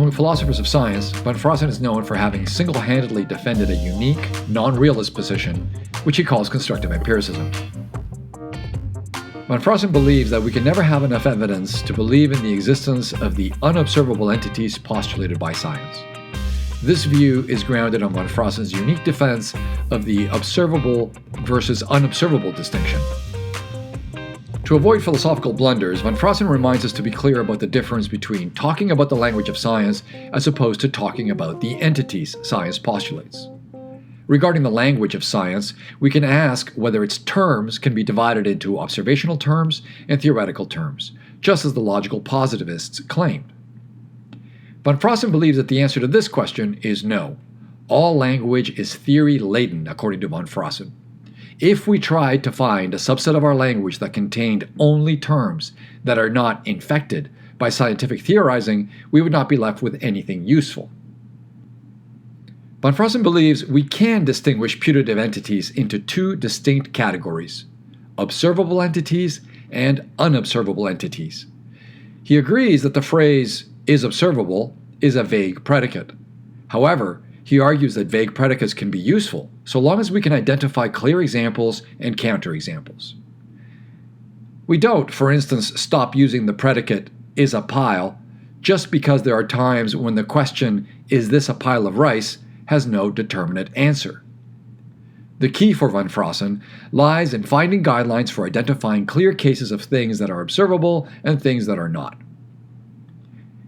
Among philosophers of science, von Fraassen is known for having single-handedly defended a unique, non-realist position, which he calls constructive empiricism. Von Fraassen believes that we can never have enough evidence to believe in the existence of the unobservable entities postulated by science. This view is grounded on von Fraassen's unique defense of the observable versus unobservable distinction. To avoid philosophical blunders, von Fraassen reminds us to be clear about the difference between talking about the language of science as opposed to talking about the entities science postulates. Regarding the language of science, we can ask whether its terms can be divided into observational terms and theoretical terms, just as the logical positivists claimed. Von Fraassen believes that the answer to this question is no. All language is theory-laden, according to von Fraassen. If we tried to find a subset of our language that contained only terms that are not infected by scientific theorizing, we would not be left with anything useful. Von Fraassen believes we can distinguish putative entities into two distinct categories: observable entities and unobservable entities. He agrees that the phrase "is observable" is a vague predicate. However, he argues that vague predicates can be useful so long as we can identify clear examples and counterexamples. We don't, for instance, stop using the predicate "is a pile" just because there are times when the question "is this a pile of rice?" has no determinate answer. The key for von Fraassen lies in finding guidelines for identifying clear cases of things that are observable and things that are not.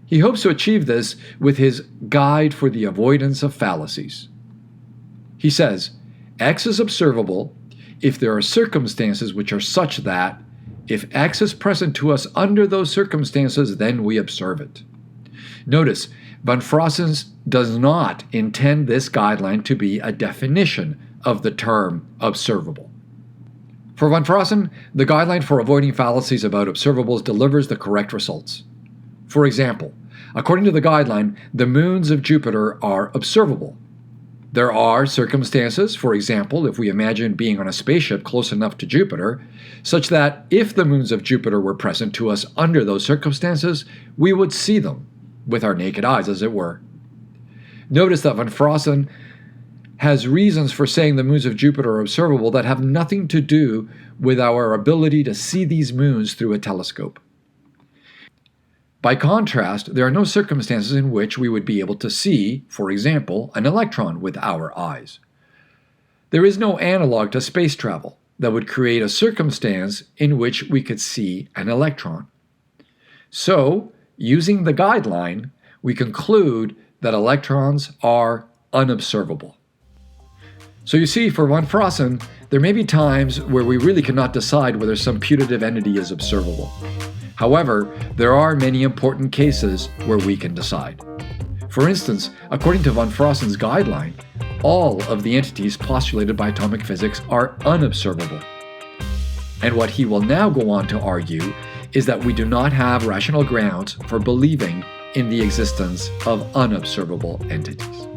He hopes to achieve this with his Guide for the Avoidance of Fallacies. He says, X is observable if there are circumstances which are such that, if X is present to us under those circumstances, then we observe it. Notice, von Fraassen does not intend this guideline to be a definition of the term observable. For von Fraassen, the guideline for avoiding fallacies about observables delivers the correct results. For example, according to the guideline, the moons of Jupiter are observable. There are circumstances, for example, if we imagine being on a spaceship close enough to Jupiter, such that if the moons of Jupiter were present to us under those circumstances, we would see them, with our naked eyes, as it were. Notice that von Fraassen has reasons for saying the moons of Jupiter are observable that have nothing to do with our ability to see these moons through a telescope. By contrast, there are no circumstances in which we would be able to see, for example, an electron with our eyes. There is no analog to space travel that would create a circumstance in which we could see an electron. So, using the guideline, we conclude that electrons are unobservable. So you see, for von Fraassen, there may be times where we really cannot decide whether some putative entity is observable. However, there are many important cases where we can decide. For instance, according to von Fraassen's guideline, all of the entities postulated by atomic physics are unobservable. And what he will now go on to argue is that we do not have rational grounds for believing in the existence of unobservable entities.